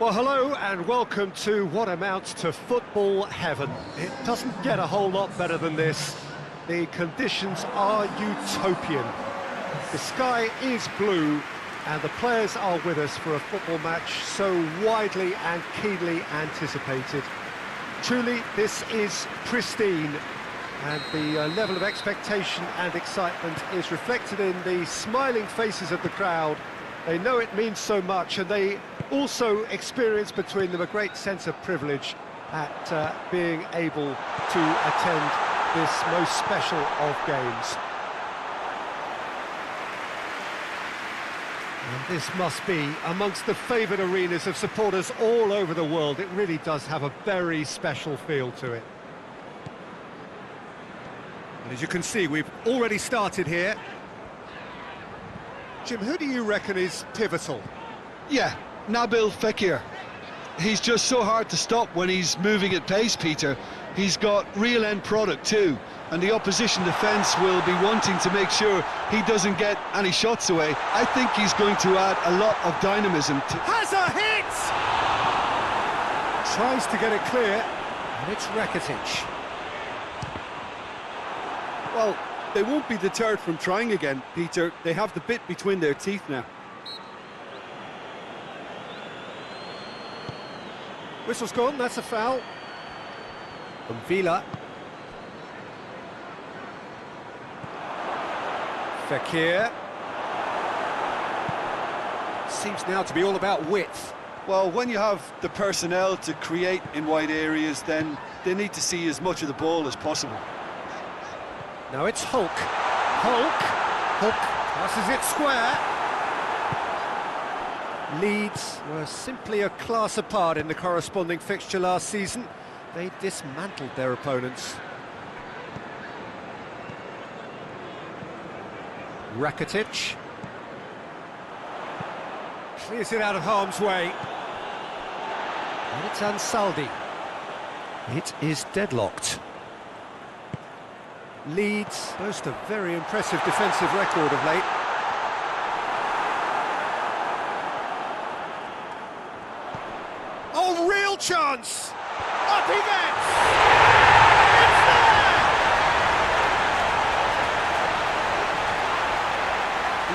Well, hello and welcome to what amounts to football heaven. It doesn't get a whole lot better than this. The conditions are utopian. The sky is blue and the players are with us for a football match so widely and keenly anticipated. Truly, this is pristine, and the level of expectation and excitement is reflected in the smiling faces of the crowd. They know it means so much, and they also experience between them a great sense of privilege at being able to attend this most special of games. And this must be amongst the favoured arenas of supporters all over the world. It really does have a very special feel to it. And as you can see, we've already started here. Jim, who do you reckon is pivotal? Yeah, Nabil Fekir. He's just so hard to stop when he's moving at pace, Peter. He's got real end product too, and the opposition defence will be wanting to make sure he doesn't get any shots away. I think he's going to add a lot of dynamism to... Has a hit! Tries to get it clear, and it's Rakitic. Well, they won't be deterred from trying again, Peter. They have the bit between their teeth now. Whistle's gone, that's a foul. From Villa. Fekir. Seems now to be all about width. Well, when you have the personnel to create in wide areas, then they need to see as much of the ball as possible. Now it's Hulk. Hulk passes it square. Leeds were simply a class apart in the corresponding fixture last season. They dismantled their opponents. Rakitic. Clears it out of harm's way. And it's Ansaldi. It is deadlocked. Leeds boast a very impressive defensive record of late. Oh, real chance! Up he gets! It's there!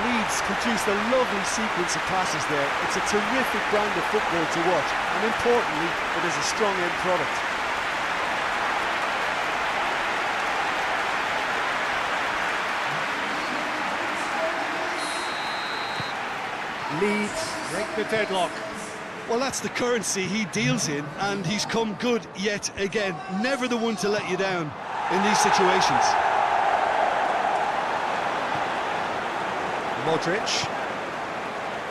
Leeds produced a lovely sequence of passes there. It's a terrific brand of football to watch, and importantly, it is a strong end product. Leeds break the deadlock. Well, that's the currency he deals in, and he's come good yet again. Never the one to let you down in these situations. Modric.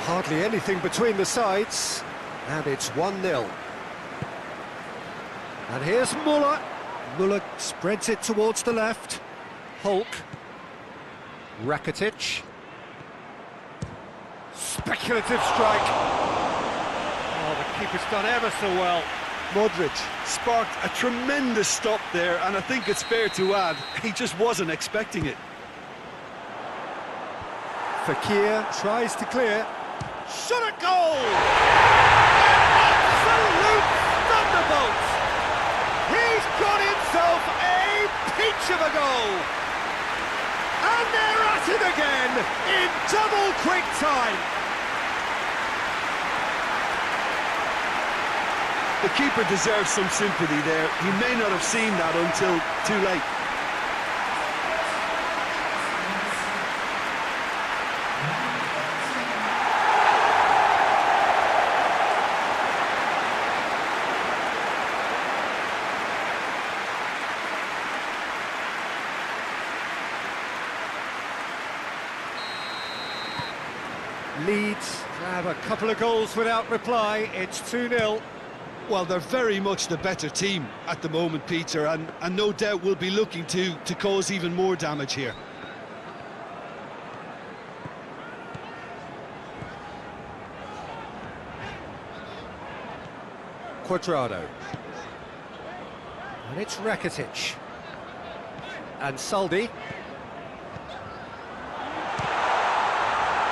Hardly anything between the sides, and it's 1-0. And here's Muller. Muller spreads it towards the left. Hulk. Rakitic. Speculative strike. Oh, the keeper's done ever so well. Modric sparked a tremendous stop there, and I think it's fair to add, he just wasn't expecting it. Fekir tries to clear. Shot at goal! An absolute thunderbolt! He's got himself a peach of a goal! And they're at it again in double quick time. The keeper deserves some sympathy there. He may not have seen that until too late. Leeds have a couple of goals without reply. It's 2-0. Well, they're very much the better team at the moment, Peter, and no doubt will be looking to cause even more damage here. Cuadrado. And it's Rakitic. And Saldi.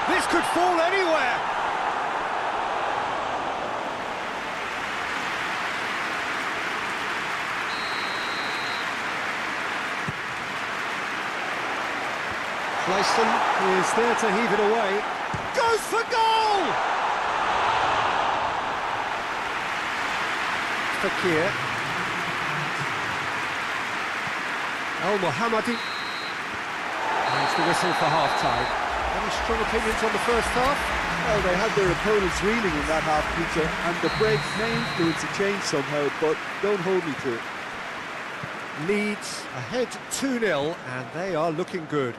This could fall anywhere. Clayson is there to heave it away. Goes for goal! Fekir. El Mohammadi. There's the whistle for half-time. Any strong opinions on the first half? Well, they had their opponents reeling in that half, Peter, and the break may influence a change somehow, but don't hold me to it. Leeds ahead 2-0, and they are looking good.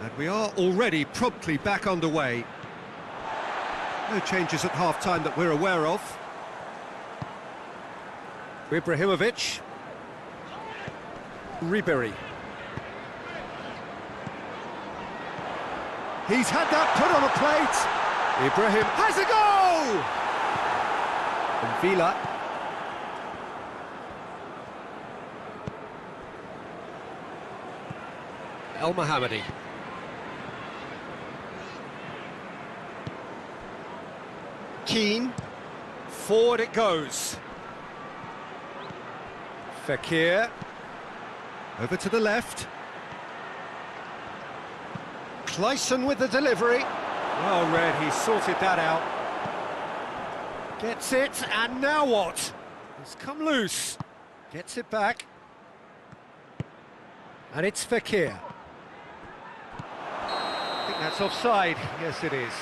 And we are already promptly back underway. No changes at half-time that we're aware of. Ibrahimovic. Ribery. He's had that put on a plate. Ibrahim has a goal! And Villa. El Mohammadi. Keane. Forward it goes. Fekir. Over to the left. Clayson with the delivery. Well read, he sorted that out. Gets it, and now what? It's come loose. Gets it back. And it's Fekir. I think that's offside. Yes, it is.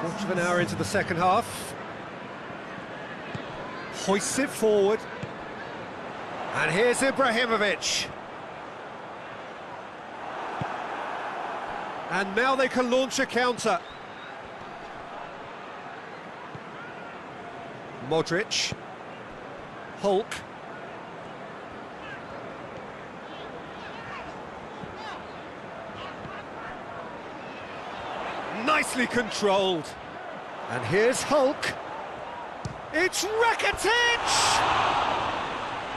Quarter of an hour into the second half. Hoists it forward. And here's Ibrahimovic. And now they can launch a counter. Modric. Hulk. Nicely controlled. And here's Hulk. It's Rakitic!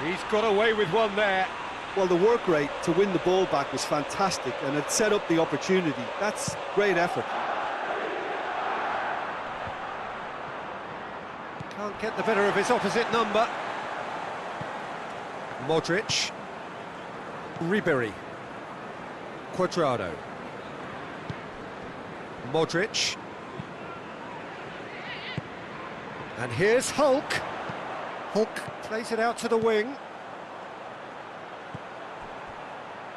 He's got away with one there. Well, the work rate to win the ball back was fantastic, and it set up the opportunity. That's great effort. Can't get the better of his opposite number. Modric. Ribery. Cuadrado. Modric. And here's Hulk. Hulk plays it out to the wing.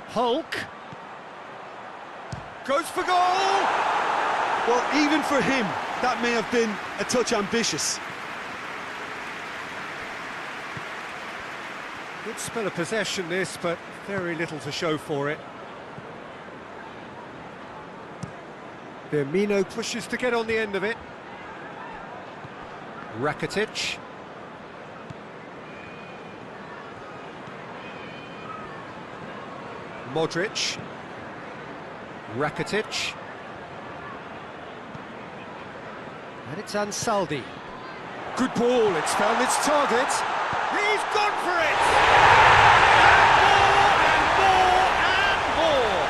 Hulk. Goes for goal! Well, even for him, that may have been a touch ambitious. Good spell of possession this, but very little to show for it. Firmino pushes to get on the end of it. Rakitic. Modric. Rakitic. And it's Ansaldi. Good ball, it's found its target. He's gone for it! And more, and more, and more!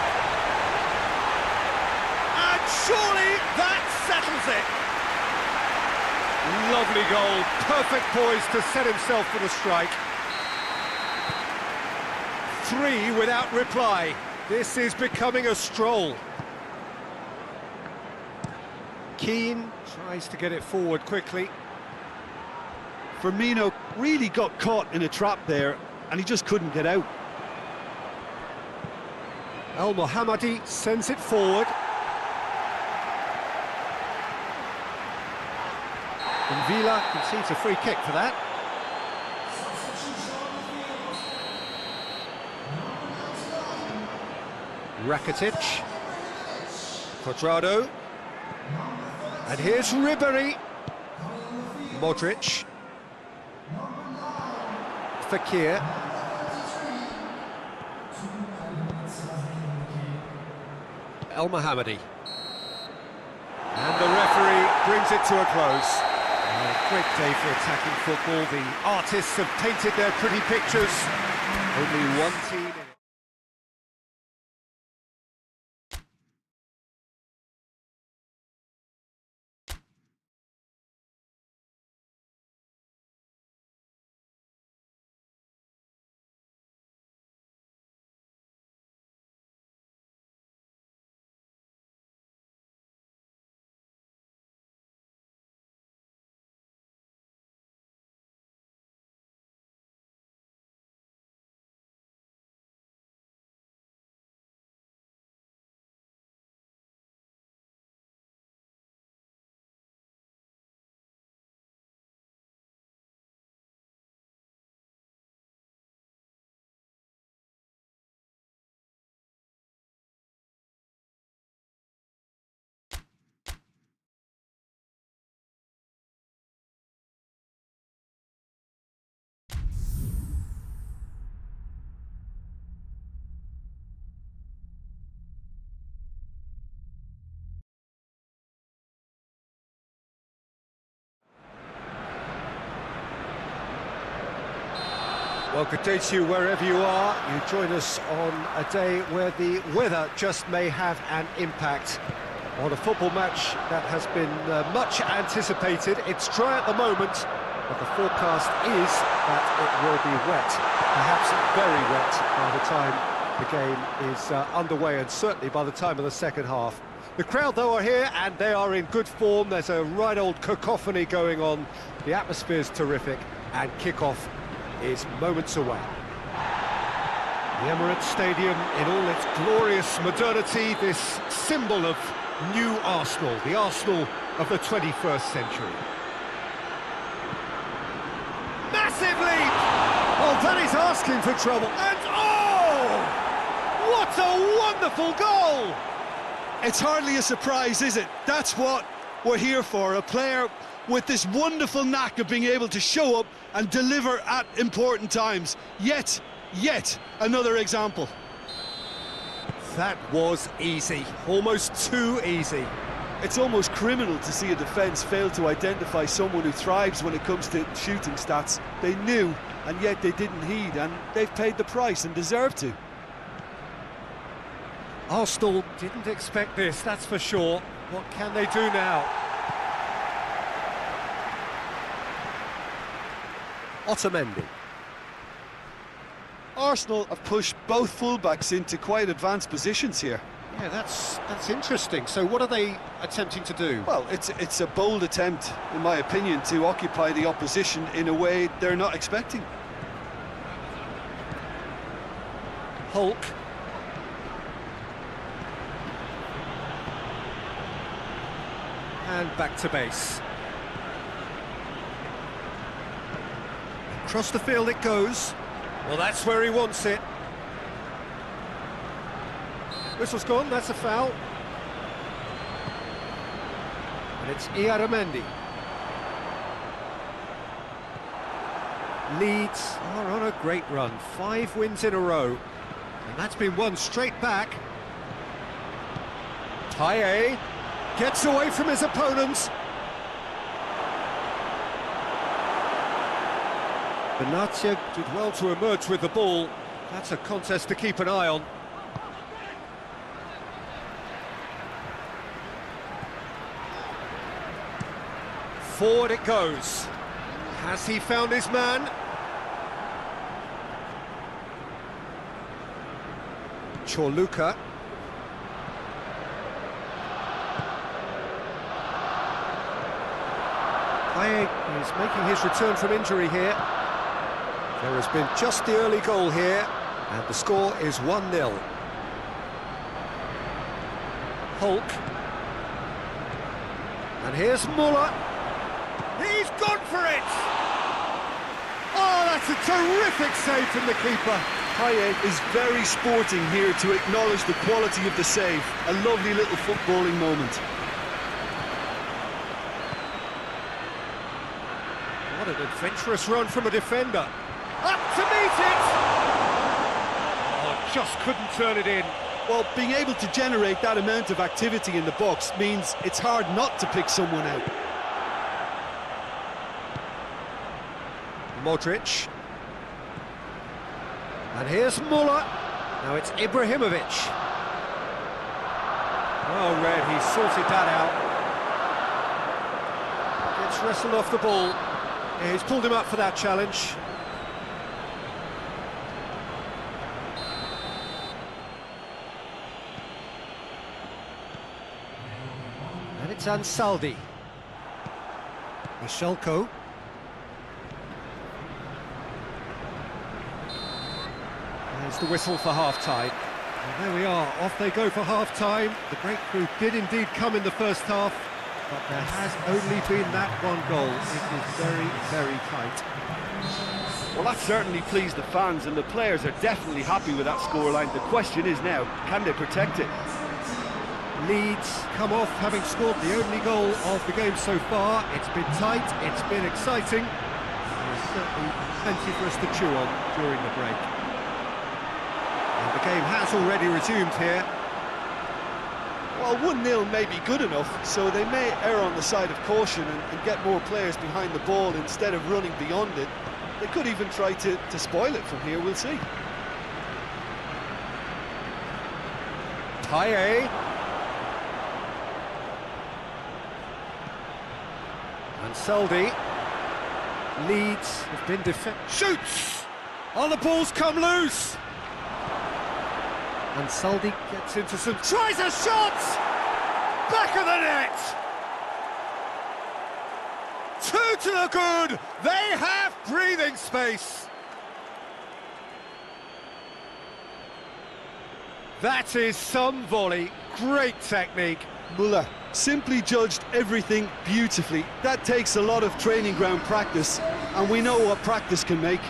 And surely that settles it! Lovely goal, perfect poise to set himself for the strike. 3 without reply. This is becoming a stroll. Keane tries to get it forward quickly. Firmino really got caught in a trap there, and he just couldn't get out. El Mohammadi sends it forward. And Villa concedes a free kick for that. Rakitic. Cuadrado. And here's Ribery. Modric. Fekir. El Mohammadi. And the referee brings it to a close. A great day for attacking football. The artists have painted their pretty pictures. Only one team in it. Well, good day to you wherever you are. You join us on a day where the weather just may have an impact on a football match that has been much anticipated. It's dry at the moment, but the forecast is that it will be wet, perhaps very wet by the time the game is underway, and certainly by the time of the second half. The crowd, though, are here, and they are in good form. There's a right old cacophony going on. The atmosphere's terrific, and kick-off is moments away. The Emirates Stadium in all its glorious modernity, this symbol of new Arsenal, the Arsenal of the 21st century. Massive leap! Well, that is asking for trouble, and oh! What a wonderful goal! It's hardly a surprise, is it? That's what we're here for, a player with this wonderful knack of being able to show up and deliver at important times. Yet another example. That was easy, almost too easy. It's almost criminal to see a defence fail to identify someone who thrives when it comes to shooting stats. They knew, and yet they didn't heed, and they've paid the price and deserve to. Arsenal didn't expect this, that's for sure. What can they do now? Otamendi. Arsenal have pushed both fullbacks into quite advanced positions here. Yeah, that's interesting. So what are they attempting to do? Well, it's a bold attempt, in my opinion, to occupy the opposition in a way they're not expecting. Hulk. And back to base. Across the field it goes. Well, that's where he wants it. Whistle's gone, that's a foul. And it's Otamendi. Leeds are on a great run, 5 wins in a row. And that's been won straight back. Taye gets away from his opponents. Benatia did well to emerge with the ball. That's a contest to keep an eye on. Forward it goes. Has he found his man? Chorluka. Bowyer is making his return from injury here. There has been just the early goal here, and the score is 1-0. Hulk. And here's Muller. He's gone for it! Oh, that's a terrific save from the keeper. Taye is very sporting here to acknowledge the quality of the save. A lovely little footballing moment. What an adventurous run from a defender. Up to meet it! Oh, just couldn't turn it in. Well, being able to generate that amount of activity in the box means it's hard not to pick someone out. Modric. And here's Muller. Now it's Ibrahimovic. Oh, Red, he sorted that out. Gets wrestled off the ball. Yeah, he's pulled him up for that challenge. And it's Ansaldi. Michelko. There's the whistle for half-time. And there we are, off they go for half-time. The breakthrough did indeed come in the first half, but there has only been that one goal. It is very, very tight. Well, that certainly pleased the fans, and the players are definitely happy with that scoreline. The question is now, can they protect it? Leeds come off having scored the only goal of the game so far. It's been tight, it's been exciting. There's certainly plenty for us to chew on during the break. And the game has already resumed here. Well, 1-0 may be good enough, so they may err on the side of caution and get more players behind the ball instead of running beyond it. They could even try to spoil it from here, we'll see. Payet. And Saldi. Leeds have been shoots! Oh, the ball's come loose! And Saldi gets into some... Tries a shot! Back of the net! Two to the good! They have breathing space! That is some volley. Great technique. Muller simply judged everything beautifully. That takes a lot of training ground practice, and we know what practice can make.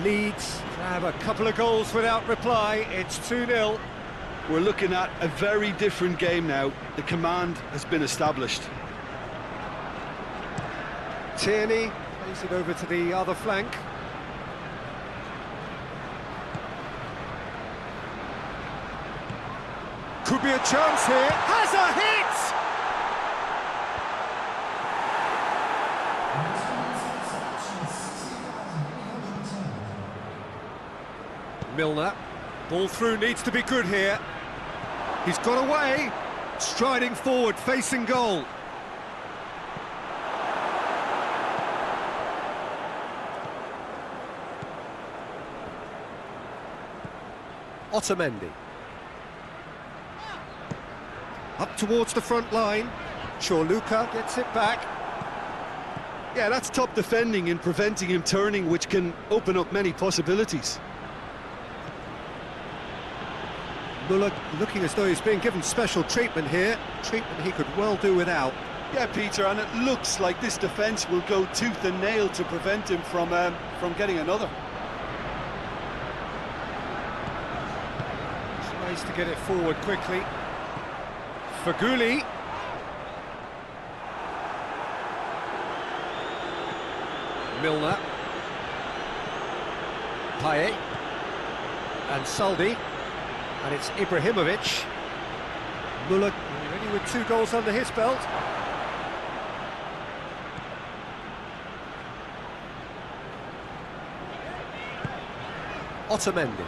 Leeds have a couple of goals without reply. It's 2-0. We're looking at a very different game now. The command has been established. Tierney plays it over to the other flank. Could be a chance here. Has a hit! Milner, ball through, needs to be good here. He's got away, striding forward, facing goal. Otamendi. Up towards the front line. Luka gets it back. Yeah, that's top defending and preventing him turning, which can open up many possibilities. Muller looking as though he's being given special treatment here. Treatment he could well do without. Yeah, Peter, and it looks like this defence will go tooth and nail to prevent him from getting another. Tries to get it forward quickly. Feghouli. Milner. Payet. And Saldi. And it's Ibrahimovic. Muller already with 2 goals under his belt. Otamendi.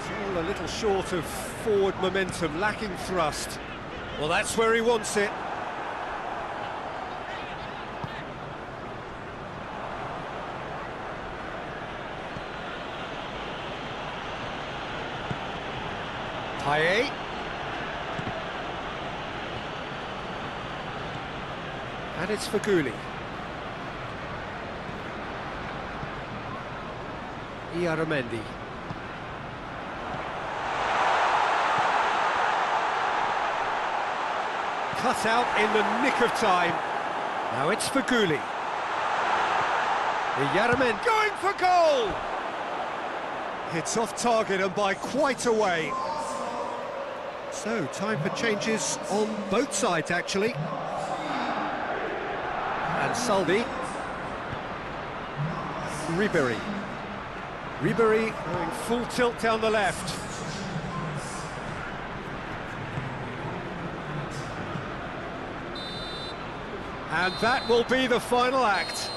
Still a little short of forward momentum, lacking thrust. Well, that's where he wants it. Payet. And it's Feghouli. Iaramendi. Cut out in the nick of time. Now it's Feghouli. Iaramendi going for goal! It's off target and by quite a way. So, time for changes on both sides, actually. And Saldi. Ribéry. Ribéry going full tilt down the left. And that will be the final act.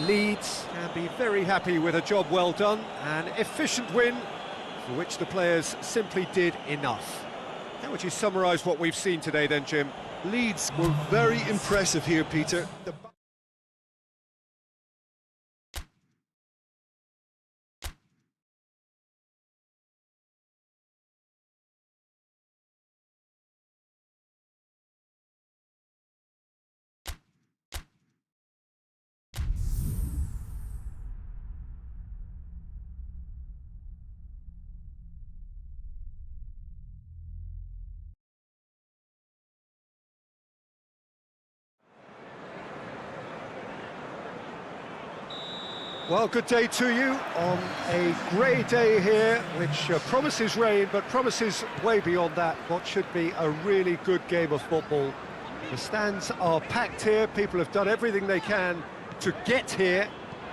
Leeds can be very happy with a job well done, an efficient win for which the players simply did enough. How would you summarise what we've seen today then, Jim? Leeds were very impressive here, Peter. Well, good day to you on a grey day here, which promises rain, but promises way beyond that what should be a really good game of football. The stands are packed here, people have done everything they can to get here.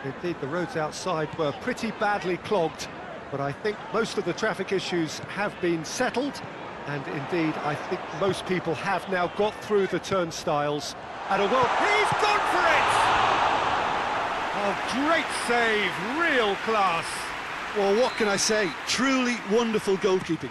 Indeed, the roads outside were pretty badly clogged, but I think most of the traffic issues have been settled, and indeed, I think most people have now got through the turnstiles. And he's gone for it! Oh, great save, real class. Well, what can I say? Truly wonderful goalkeeping.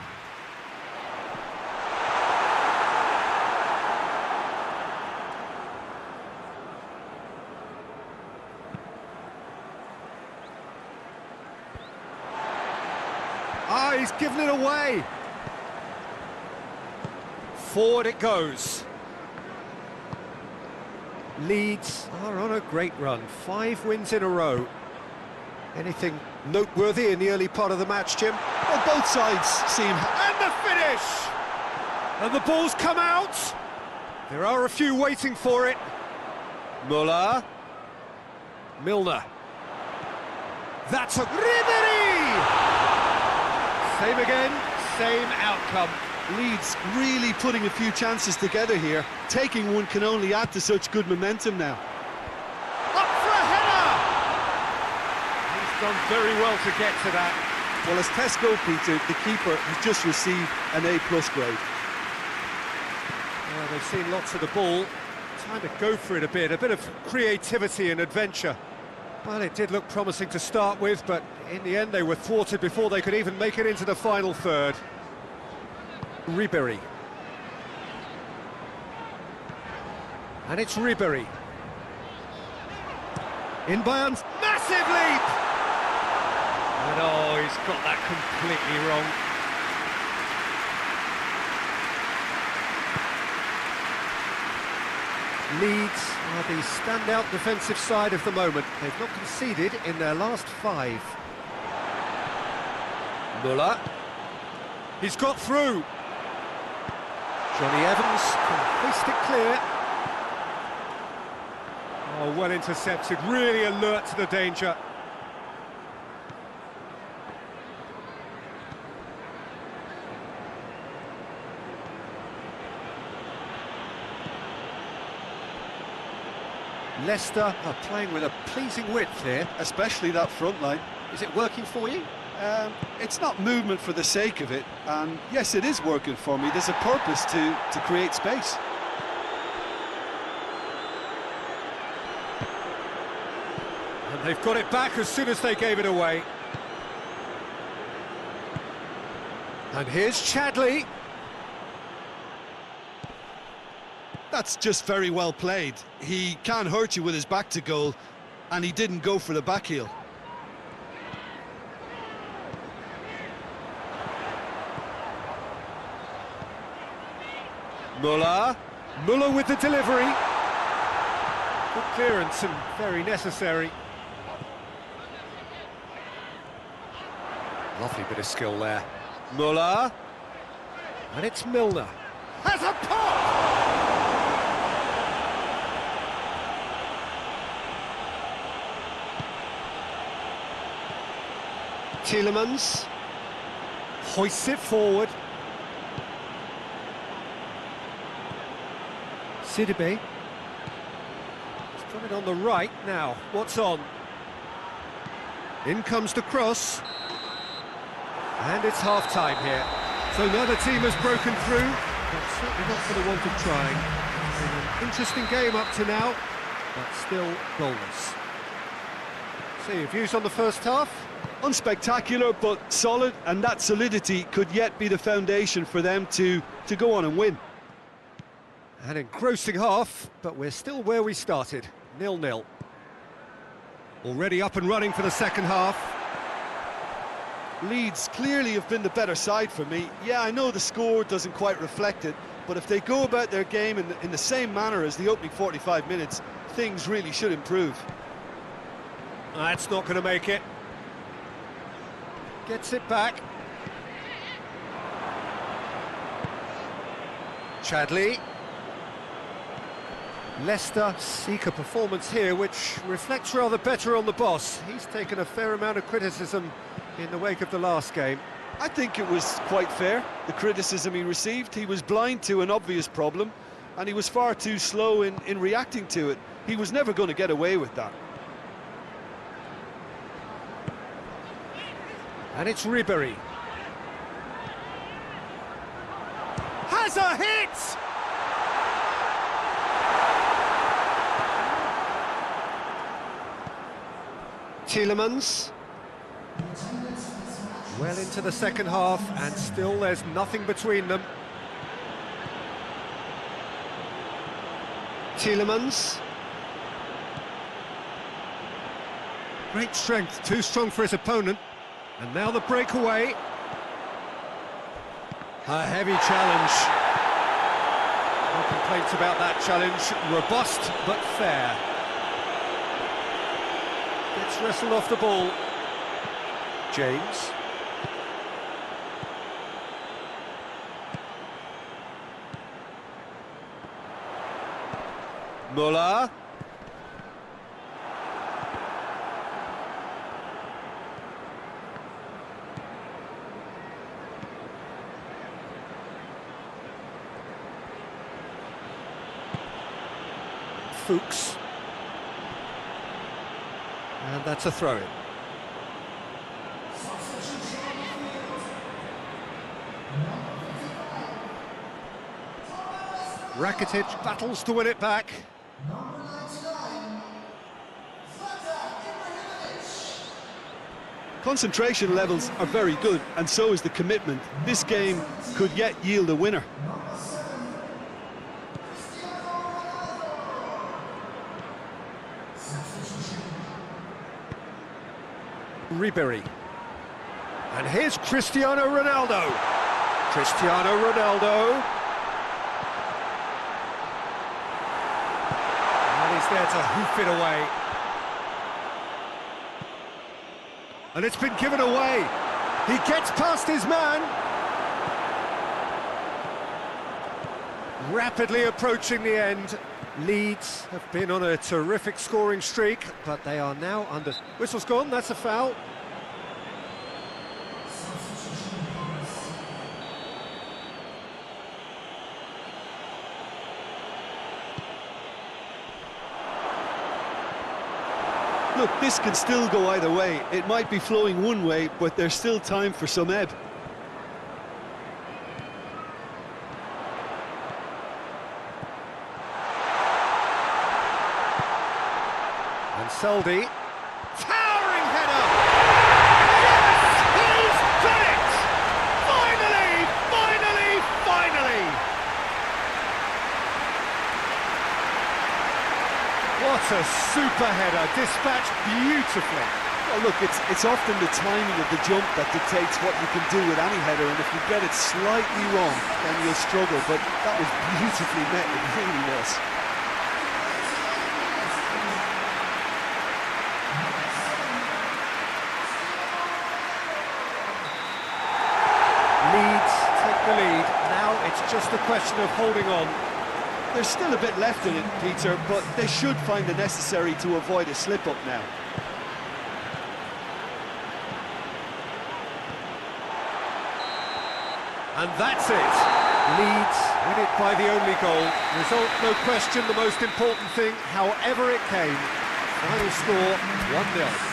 Ah, he's given it away. Forward it goes. Leeds are on a great run, 5 wins in a row. Anything noteworthy in the early part of the match, Jim? Well, both sides seem... And the finish! And the ball's come out. There are a few waiting for it. Milner. That's a... Ribery! Same again, same outcome. Leeds really putting a few chances together here. Taking one can only add to such good momentum now. Up for a header! He's done very well to get to that. Well, as test goal, Peter, the keeper has just received an A+ grade. Well, they've seen lots of the ball. Time to go for it a bit of creativity and adventure. Well, it did look promising to start with, but in the end they were thwarted before they could even make it into the final third. Ribery. And it's Ribery. In Bayern's massive leap! And oh, he's got that completely wrong. Leeds are the standout defensive side of the moment. They've not conceded in their last 5. Müller. He's got through. Johnny Evans can hoist it clear. Oh, well intercepted, really alert to the danger. Leicester are playing with a pleasing width here. Especially that front line. Is it working for you? It's not movement for the sake of it, and yes, it is working for me. There's a purpose to create space. And they've got it back as soon as they gave it away. And here's Chadley. That's just very well played. He can't hurt you with his back to goal, and he didn't go for the back heel. Müller with the delivery. Good clearance and very necessary. Lovely bit of skill there. Müller. And it's Milner. Has a pop! Tielemans hoists it forward. Sidibe. He's got it on the right now. What's on? In comes the cross. And it's half-time here. So neither team has broken through, but certainly not for the want of trying. It's been an interesting game up to now, but still goalless. So your views on the first half? Unspectacular, but solid, and that solidity could yet be the foundation for them to go on and win. An engrossing half, but we're still where we started, 0-0. Already up and running for the second half. Leeds clearly have been the better side for me. Yeah, I know the score doesn't quite reflect it, but if they go about their game in the same manner as the opening 45 minutes, things really should improve. That's not going to make it. Gets it back. Chadley. Leicester seek a performance here which reflects rather better on the boss. He's taken a fair amount of criticism in the wake of the last game. I think it was quite fair, the criticism he received. He was blind to an obvious problem, and he was far too slow in reacting to it. He was never going to get away with that. And it's Ribery. Has a hit! Tielemans. Well into the second half, and still there's nothing between them. Tielemans. Great strength, too strong for his opponent. And now the breakaway. A heavy challenge. No complaints about that challenge. Robust, but fair. Gets wrestled off the ball. James. Muller. Fuchs. And that's a throw-in. Rakitic battles to win it back. Concentration levels are very good, and so is the commitment. This game could yet yield a winner. Ribery. And here's Cristiano Ronaldo. Cristiano Ronaldo. And he's there to hoof it away. And it's been given away. He gets past his man. Rapidly approaching the end. Leeds have been on a terrific scoring streak, but they are now under... Whistle's gone, that's a foul. Look, this can still go either way. It might be flowing one way, but there's still time for some ebb. And Seldy, towering header! Yes, he's done it! Finally, finally, finally! What a super header, dispatched beautifully. Well, look, it's often the timing of the jump that dictates what you can do with any header, and if you get it slightly wrong, then you'll struggle, but that was beautifully met, it really was. Leeds take the lead. Now it's just a question of holding on. There's still a bit left in it, Peter, but they should find the necessary to avoid a slip-up now. And that's it. Leeds win it by the only goal. Result, no question, the most important thing, however it came. Final score, 1-0.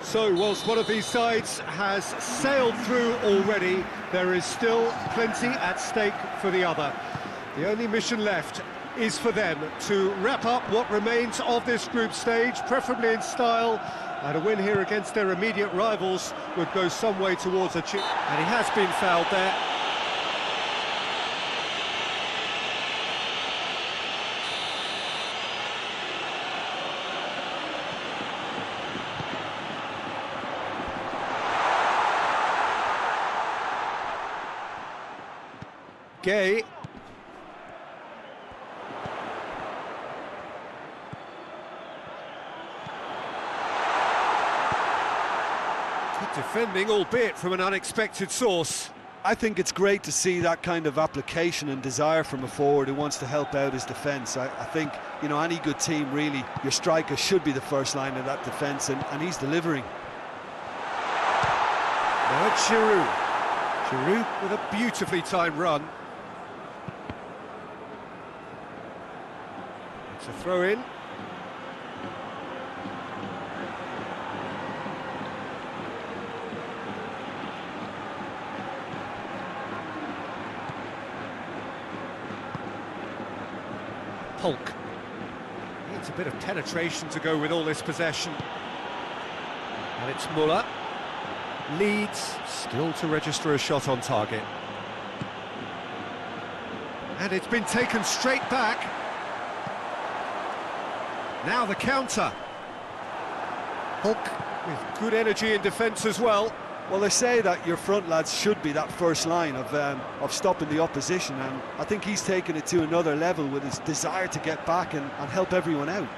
So, whilst one of these sides has sailed through already, there is still plenty at stake for the other. The only mission left is for them to wrap up what remains of this group stage, preferably in style, and a win here against their immediate rivals would go some way towards a chip. And he has been fouled there. Gay. Good defending, albeit from an unexpected source. I think it's great to see that kind of application and desire from a forward who wants to help out his defence. I think, you know, any good team, really, your striker should be the first line of that defence, and he's delivering. Now it's Giroud. Giroud with a beautifully timed run. It's a throw-in. Hulk. Needs a bit of penetration to go with all this possession. And it's Muller. Leeds still to register a shot on target. And it's been taken straight back. Now the counter. Hulk with good energy in defence as well. Well, they say that your front lads should be that first line of stopping the opposition, and I think he's taken it to another level with his desire to get back and help everyone out.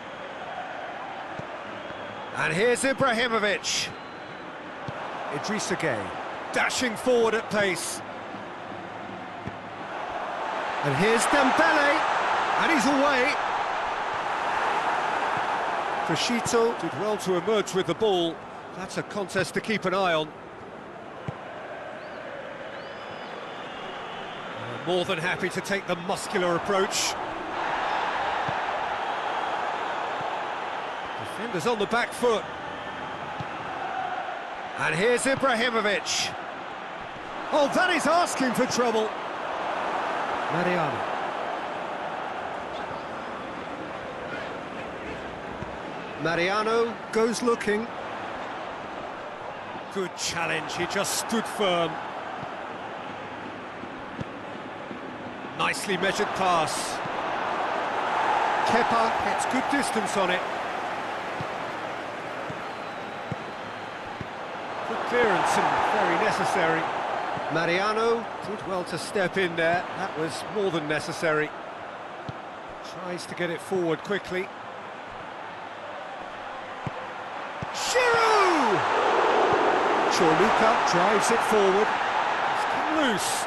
And here's Ibrahimovic. Idrissa Gay, dashing forward at pace. And here's Dembele, and he's away. Freshito did well to emerge with the ball. That's a contest to keep an eye on. More than happy to take the muscular approach. Defenders on the back foot. And here's Ibrahimovic. Oh, that is asking for trouble. Mariano. Mariano goes looking. Good challenge, he just stood firm. Nicely measured pass. Kepa gets good distance on it. Good clearance and very necessary. Mariano did well to step in there. That was more than necessary. Tries to get it forward quickly. Giroud! Viduka drives it forward. It's come loose.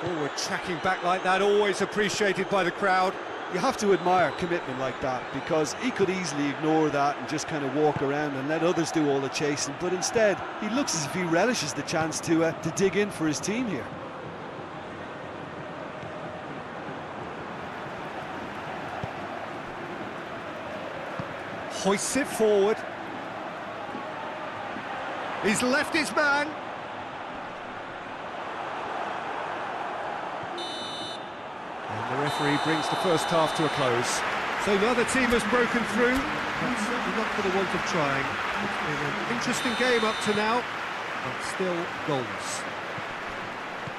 Forward tracking back like that, always appreciated by the crowd. You have to admire commitment like that, because he could easily ignore that and just kind of walk around and let others do all the chasing, but instead he looks as if he relishes the chance to dig in for his team here. Hoists it forward. He's left his man. And the referee brings the first half to a close. So neither team has broken through, but certainly not for the want of trying. It's been an interesting game up to now, but still goals.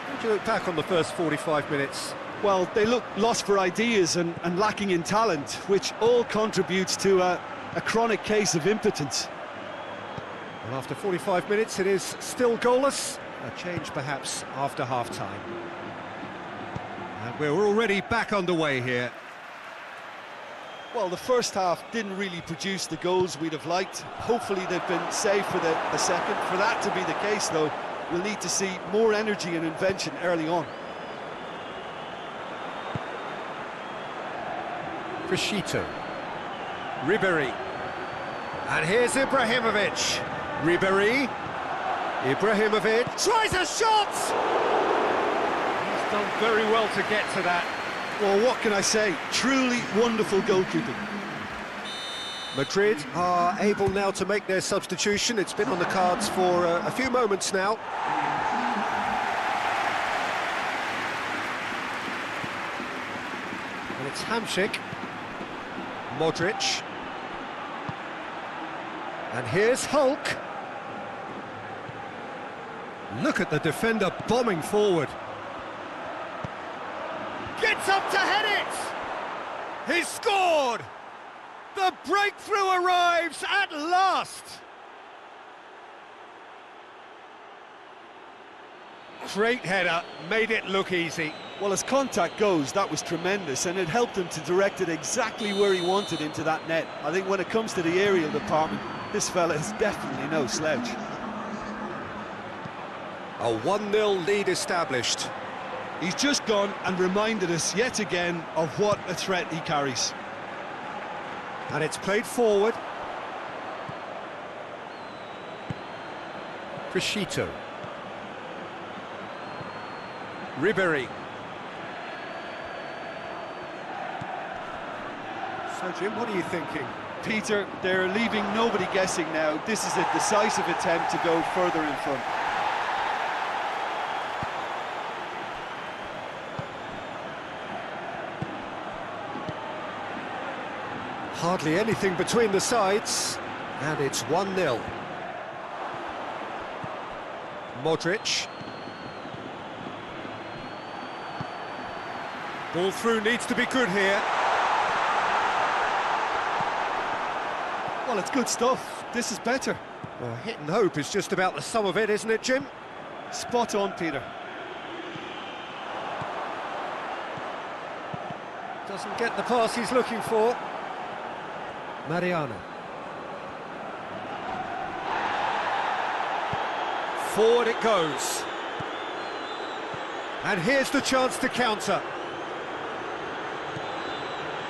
How do you look back on the first 45 minutes? Well, they look lost for ideas and lacking in talent, which all contributes to a chronic case of impotence. And after 45 minutes, it is still goalless. A change perhaps after half-time. And we're already back underway here. Well, the first half didn't really produce the goals we'd have liked. Hopefully they've been saved for the second. For that to be the case, though, we'll need to see more energy and invention early on. Freshito. Ribéry. And here's Ibrahimovic. Ribéry. Ibrahimovic tries a shot! He's done very well to get to that. Well, what can I say? Truly wonderful goalkeeping. Madrid are able now to make their substitution. It's been on the cards for a few moments now. And it's Hamšík. Modric. And here's Hulk. Look at the defender bombing forward. Gets up to head it! He's scored! The breakthrough arrives at last! Straight header, made it look easy. Well, as contact goes, that was tremendous, and it helped him to direct it exactly where he wanted into that net. I think when it comes to the aerial department, this fella is definitely no slouch. A 1-0 lead established. He's just gone and reminded us yet again of what a threat he carries. And it's played forward. Crescito. Ribery. So, Jim, what are you thinking? Peter, they're leaving nobody guessing now. This is a decisive attempt to go further in front. Hardly anything between the sides, and it's 1-0. Modric. Ball through needs to be good here. Well, it's good stuff. This is better. Well, hit and hope is just about the sum of it, isn't it, Jim? Spot on, Peter. Doesn't get the pass he's looking for. Mariano. Forward it goes. And here's the chance to counter.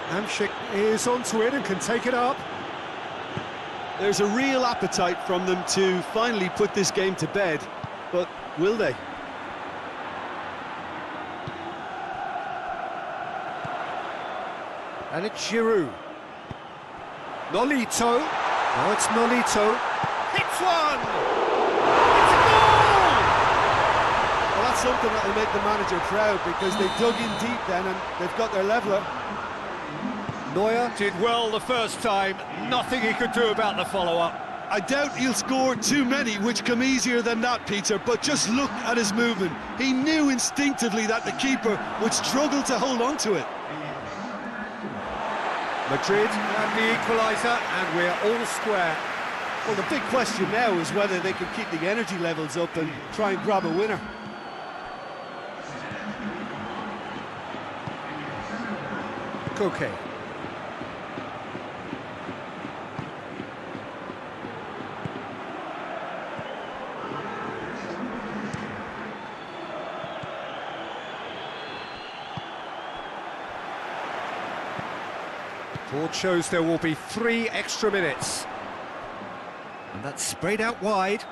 Hamšík is onto it and can take it up. There's a real appetite from them to finally put this game to bed, but will they? And it's Giroud. Nolito. Now it's Nolito. Hits one! It's a goal! Well, that's something that will make the manager proud, because they dug in deep then and they've got their leveller. Neuer did well the first time, nothing he could do about the follow-up. I doubt he'll score too many which come easier than that, Peter, but just look at his movement. He knew instinctively that the keeper would struggle to hold on to it. Madrid have the equaliser, and we're all square. Well, the big question now is whether they can keep the energy levels up and try and grab a winner. Koke. Board shows there will be 3 extra minutes. And that's sprayed out wide.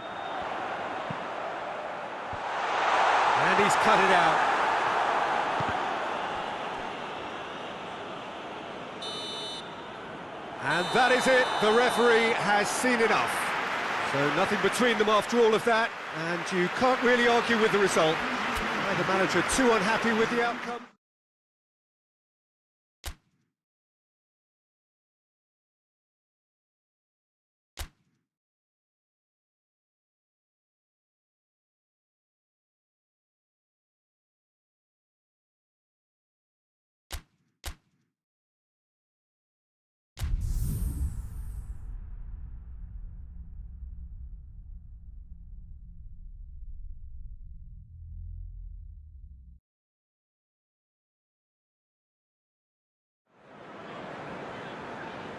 And he's cut it out. And that is it. The referee has seen enough. So nothing between them after all of that, and you can't really argue with the result. Neither manager too unhappy with the outcome.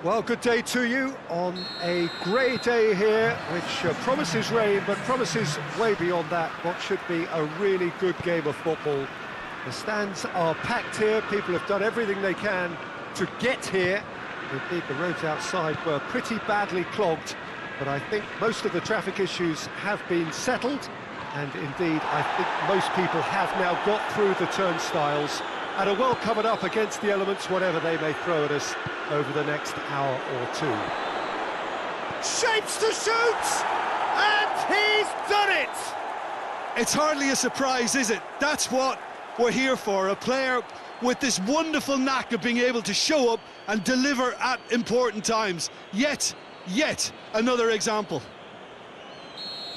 Well, good day to you on a grey day here, which promises rain, but promises way beyond that what should be a really good game of football. The stands are packed here, people have done everything they can to get here. Indeed, the roads outside were pretty badly clogged, but I think most of the traffic issues have been settled, and indeed, I think most people have now got through the turnstiles and are well covered up against the elements, whatever they may throw at us over the next hour or two. Shapes to shoot! And he's done it! It's hardly a surprise, is it? That's what we're here for, a player with this wonderful knack of being able to show up and deliver at important times. Yet another example.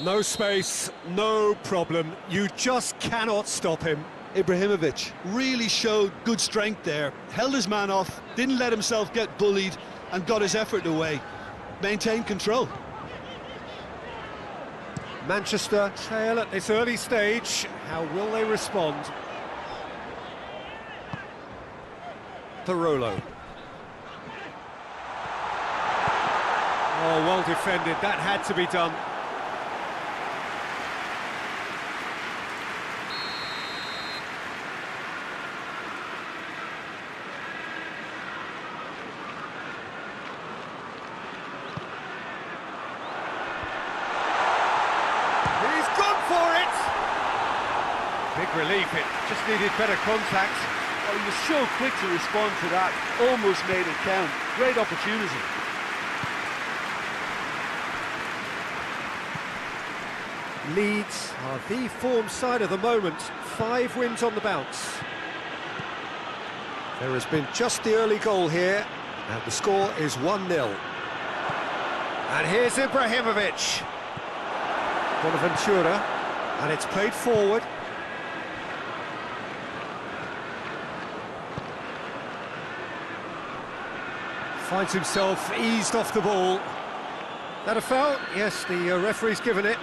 No space, no problem. You just cannot stop him. Ibrahimovic really showed good strength there, held his man off, didn't let himself get bullied and got his effort away. Maintained control. Manchester trail at this early stage. How will they respond? Parolo. Oh, well defended. That had to be done. He's gone for it! Big relief, it just needed better contact. Oh, he was so quick to respond to that, almost made it count. Great opportunity. Leeds are the form side of the moment. 5 wins on the bounce. There has been just the early goal here, and the score is 1-0. And here's Ibrahimovic. Bonaventura, and it's played forward. Finds himself eased off the ball. That a foul? Yes, the referee's given it.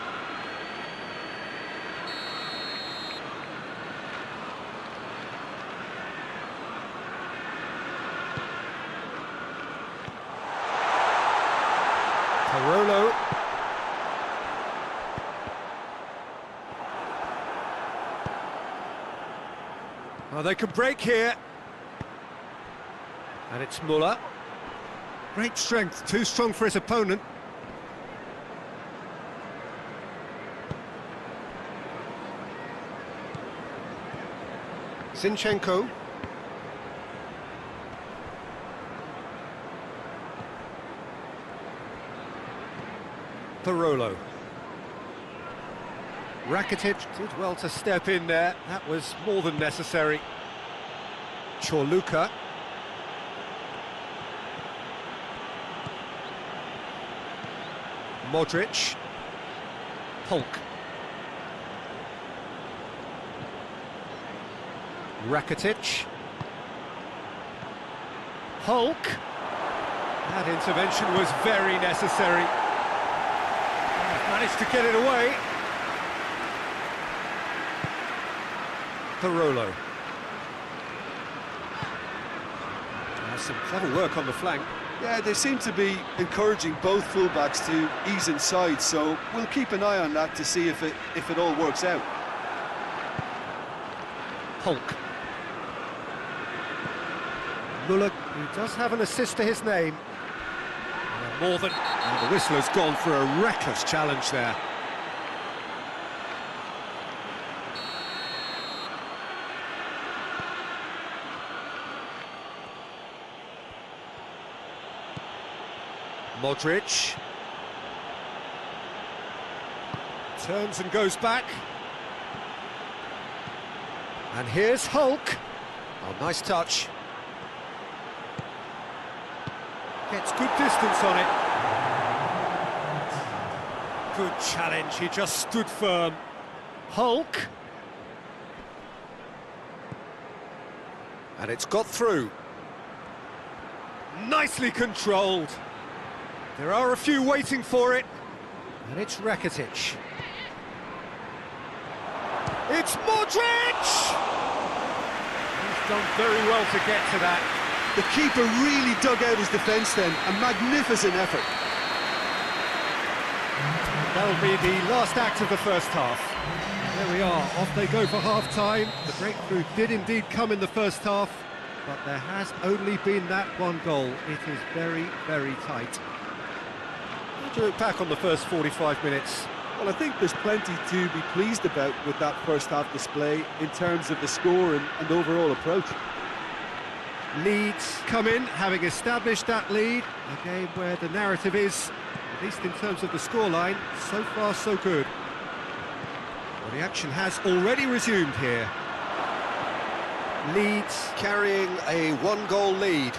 Parolo. Oh, they can break here. And it's Muller. Great strength, too strong for his opponent. Zinchenko. Parolo. Rakitic did well to step in there. That was more than necessary. Chorluka. Modric. Hulk. Rakitic. Hulk. That intervention was very necessary. Managed to get it away. Parolo. Some clever work on the flank. Yeah, they seem to be encouraging both fullbacks to ease inside, so we'll keep an eye on that to see if it all works out. Hulk. Muller, who does have an assist to his name. More than... And the whistler's gone for a reckless challenge there. Modric. Turns and goes back. And here's Hulk. Oh, nice touch. Gets good distance on it. Good challenge, he just stood firm. Hulk. And it's got through. Nicely controlled. There are a few waiting for it. And it's Rakitic. It's Modric! He's done very well to get to that. The keeper really dug out his defence then, a magnificent effort. That'll be the last act of the first half. There we are, off they go for half-time. The breakthrough did indeed come in the first half, but there has only been that one goal. It is very, very tight. How do you look back on the first 45 minutes? Well, I think there's plenty to be pleased about with that first half display in terms of the score and overall approach. Leeds come in, having established that lead. A game where the narrative is, at least in terms of the scoreline, so far so good. Well, the action has already resumed here. Leeds carrying a one-goal lead.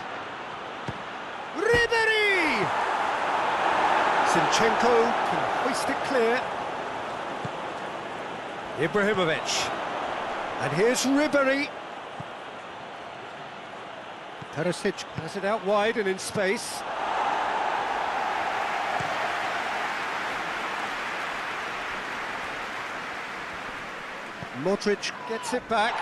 Ribery! Zinchenko can hoist it clear. Ibrahimovic. And here's Ribery. Perisic has it out wide and in space. Modric gets it back.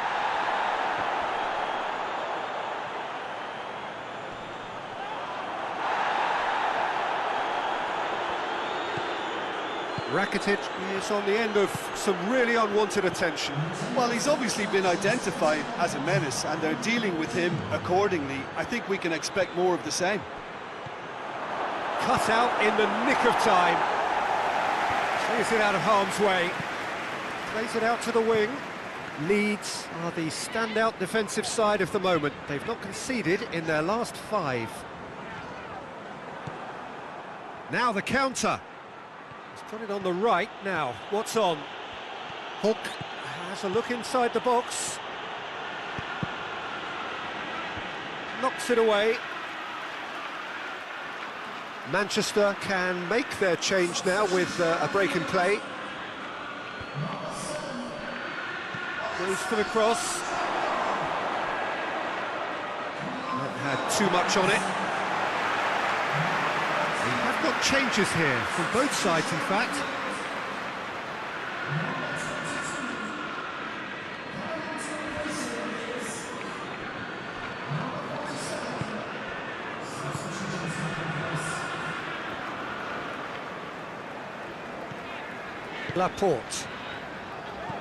Rakitic is on the end of some really unwanted attention. Well, he's obviously been identified as a menace, and they're dealing with him accordingly. I think we can expect more of the same. Cut out in the nick of time. Clears it out of harm's way. Plays it out to the wing. Leeds are the standout defensive side of the moment. They've not conceded in their last 5. Now the counter. He's put it on the right now. What's on? Hook has a look inside the box. Knocks it away. Manchester can make their change now with a break in play. Goes for the cross. Haven't had too much on it. We have got changes here from both sides, in fact. Laporte.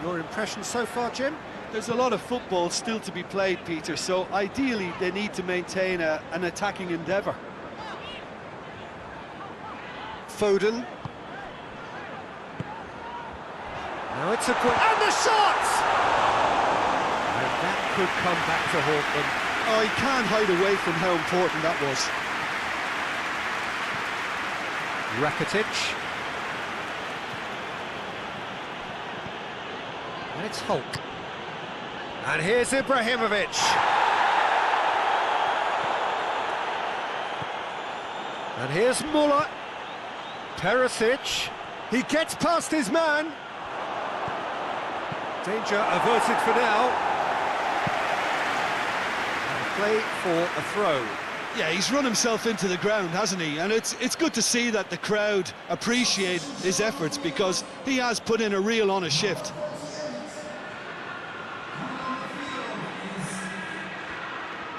Your impression so far, Jim? There's a lot of football still to be played, Peter, so ideally they need to maintain an attacking endeavour. Foden. Now it's a quick... And the shot! And that could come back to haunt them. Oh, he can't hide away from how important that was. Rakitic. And it's Hulk. And here's Ibrahimovic. And here's Muller. Perisic. He gets past his man. Danger averted for now. And play for a throw. Yeah, he's run himself into the ground, hasn't he? And it's good to see that the crowd appreciate his efforts, because he has put in a real honest shift.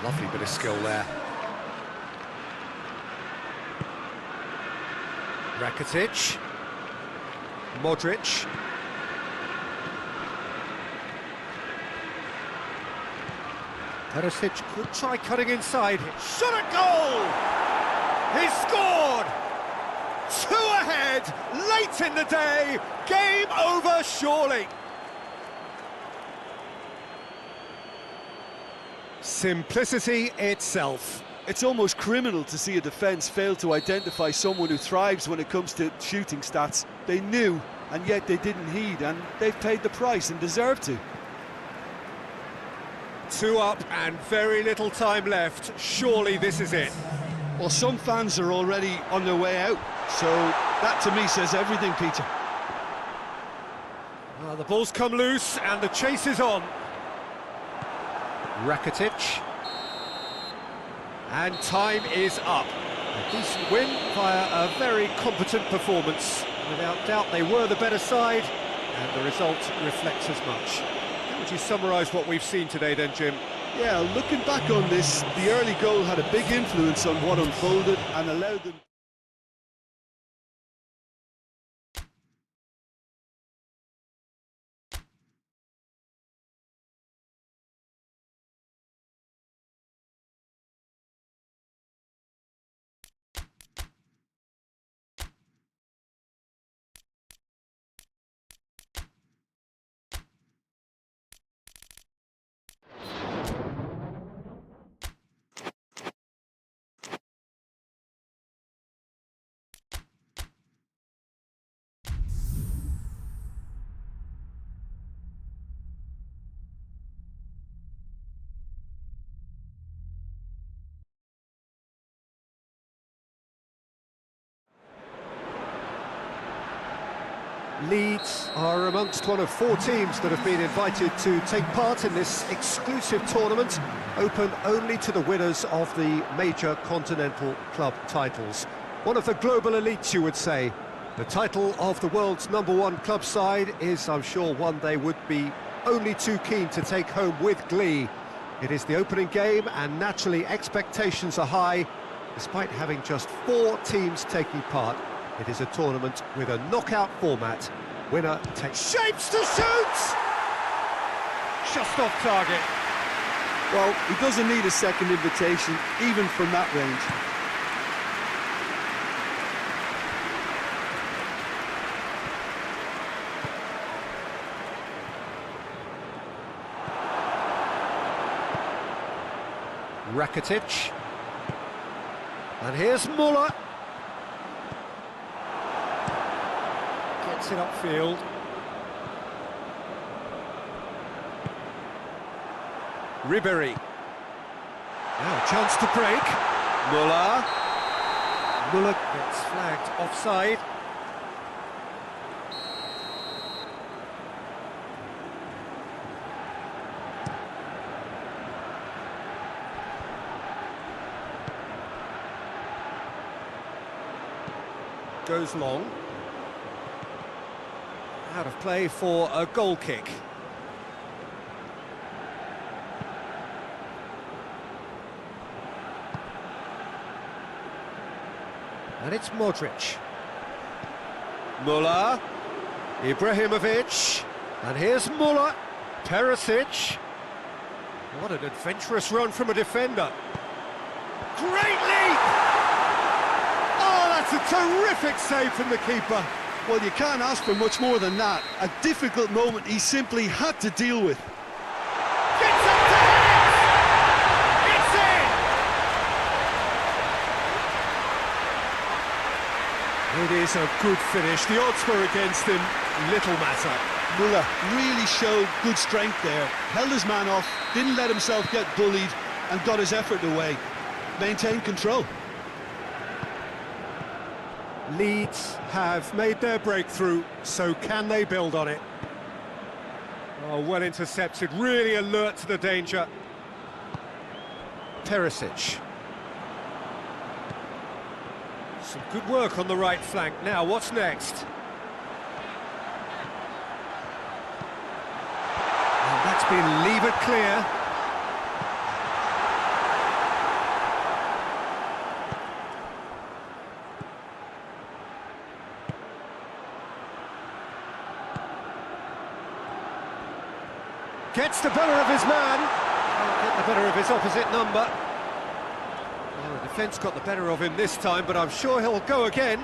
Lovely bit of skill there. Rakitic. Modric. Perisic could try cutting inside. Shot at goal! He scored! 2 ahead, late in the day. Game over, surely. Simplicity itself. It's almost criminal to see a defence fail to identify someone who thrives when it comes to shooting stats. They knew, and yet they didn't heed, and they've paid the price and deserve to. 2 up and very little time left. Surely this is it. Well, some fans are already on their way out, so that to me says everything, Peter. Well, the ball's come loose and the chase is on. Rakitic. And time is up. A decent win via a very competent performance. Without doubt they were the better side, and the result reflects as much. How would you summarise what we've seen today then, Jim? Yeah, looking back on this, the early goal had a big influence on what unfolded and allowed them... Leeds are amongst one of 4 teams that have been invited to take part in this exclusive tournament, open only to the winners of the major continental club titles. One of the global elites, you would say. The title of the world's #1 club side is, I'm sure, one they would be only too keen to take home with glee. It is the opening game, and naturally expectations are high. Despite having just 4 teams taking part, it is a tournament with a knockout format. Winner takes... Shapes to shoot! Just off target. Well, he doesn't need a second invitation, even from that range. Rakitic. And here's Muller. Gets it upfield. Ribéry. Now a chance to break. Muller. Muller gets flagged offside. Goes long. Out of play for a goal kick. And it's Modric. Muller. Ibrahimovic. And here's Muller. Perisic. What an adventurous run from a defender. Great leap! Oh, that's a terrific save from the keeper. Well, you can't ask for much more than that. A difficult moment he simply had to deal with. Gets up to it! It's in! It is a good finish. The odds were against him. Little matter. Muller really showed good strength there. Held his man off, didn't let himself get bullied, and got his effort away. Maintained control. Leeds have made their breakthrough, so can they build on it? Oh, well intercepted, really alert to the danger. Perisic. Some good work on the right flank. Now, what's next? And that's been levered clear. Gets the better of his man. Can't get the better of his opposite number. Well, the defence got the better of him this time, but I'm sure he'll go again.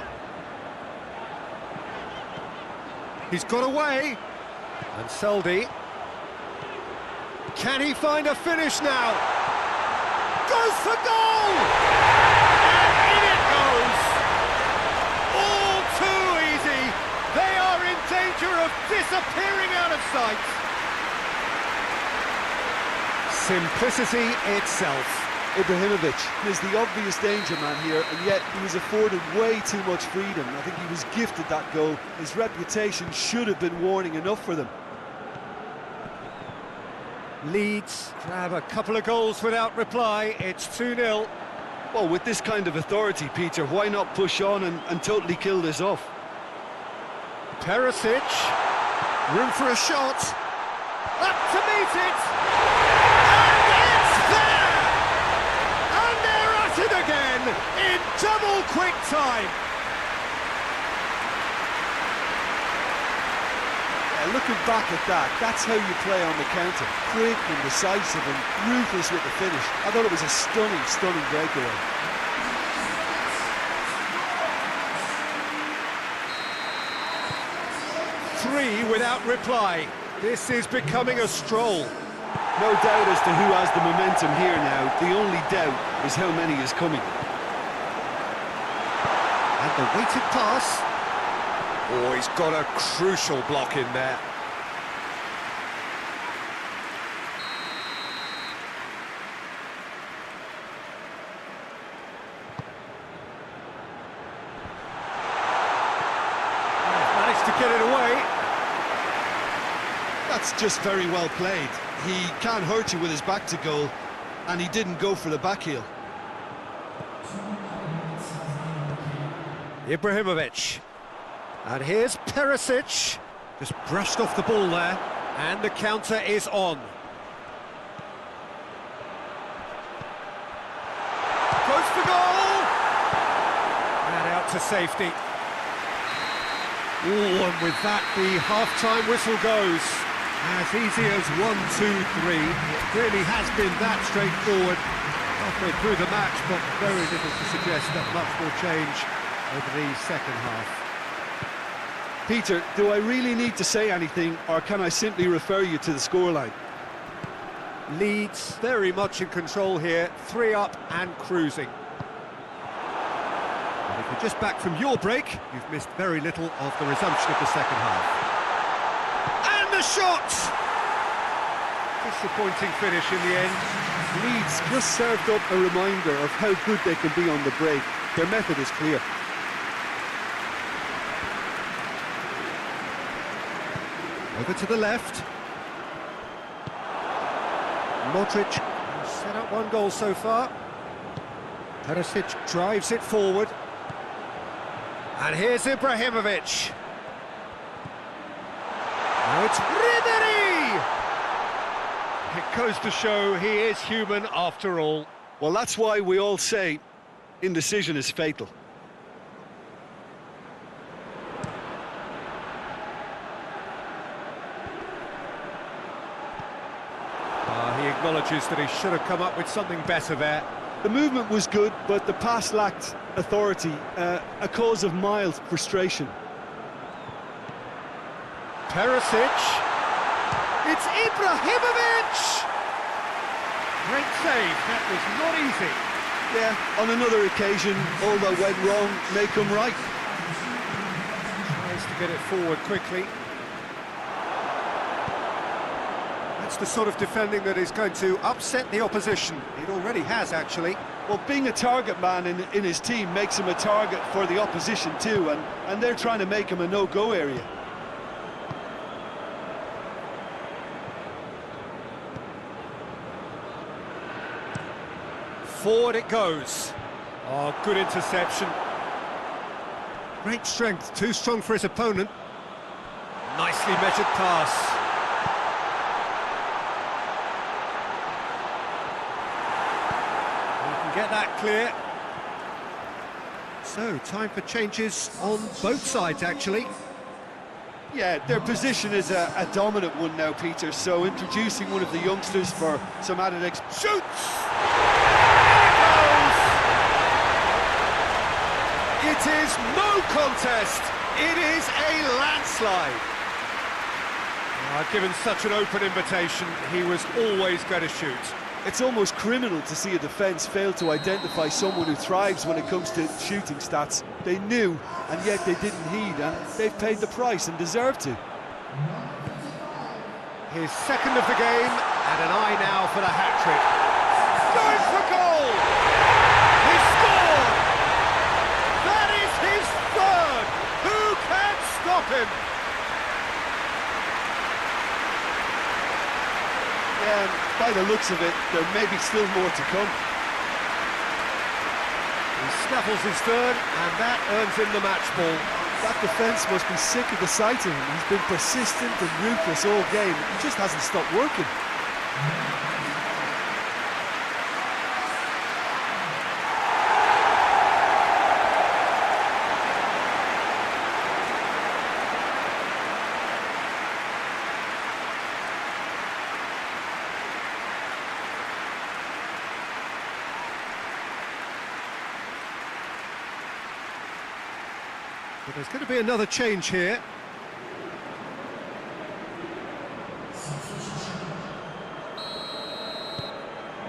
He's got away. And Seldy. Can he find a finish now? Goes for goal! And in it goes! All too easy. They are in danger of disappearing out of sight. Simplicity itself. Ibrahimovic is the obvious danger man here, and yet he was afforded way too much freedom. I think he was gifted that goal. His reputation should have been warning enough for them. Leeds grab a couple of goals without reply. It's 2-0. Well, with this kind of authority, Peter, why not push on and totally kill this off? Perisic. Room for a shot. Up to meet it. Again in double quick time. Yeah, looking back at that, that's how you play on the counter. Quick and decisive and ruthless with the finish. I thought it was a stunning, stunning breakaway. Three without reply. This is becoming a stroll. No doubt as to who has the momentum here now. The only doubt is how many is coming. And the weighted pass. Oh, he's got a crucial block in there. Managed to get it away. That's just very well played. He can't hurt you with his back to goal, and he didn't go for the back heel. Ibrahimovic. And here's Perisic. Just brushed off the ball there. And the counter is on. Goes for goal! And out to safety. Ooh, and with that, the half-time whistle goes. As easy as 1, 2, 3. It really has been that straightforward halfway through the match, but very little to suggest that much will change over the second half. Peter, do I really need to say anything, or can I simply refer you to the scoreline? Leeds very much in control here, 3 up and cruising. And if you're just back from your break, you've missed very little of the resumption of the second half. And the shot! Disappointing finish in the end. Leeds just served up a reminder of how good they can be on the break. Their method is clear. Over to the left. Modric has set up 1 goal so far. Perisic drives it forward. And here's Ibrahimovic. Now it's Ribery! It goes to show he is human after all. Well, that's why we all say indecision is fatal. He acknowledges that he should have come up with something better there. The movement was good, but the pass lacked authority, a cause of mild frustration. Perisic. It's Ibrahimovic! Great save, that was not easy. Yeah, on another occasion, all that went wrong may come right. Tries to get it forward quickly. That's the sort of defending that is going to upset the opposition. It already has, actually. Well, being a target man in his team makes him a target for the opposition too, and they're trying to make him a no-go area. Forward it goes. Oh, good interception. Great strength, too strong for his opponent. Nicely measured pass. Get that clear. So, time for changes on both sides, actually. Yeah, their position is a dominant one now, Peter, so introducing one of the youngsters for some added Shoots! It is no contest. It is a landslide. Given such an open invitation, he was always going to shoot. It's almost criminal to see a defence fail to identify someone who thrives when it comes to shooting stats. They knew, and yet they didn't heed, and they've paid the price and deserve to. His second of the game, and an eye now for the hat-trick. Going for goal! He scored! That is his third! Who can stop him? By the looks of it, there may be still more to come. He snaffles his third, and that earns him the match ball. That defence must be sick of the sight of him. He's been persistent and ruthless all game. He just hasn't stopped working. But there's going to be another change here.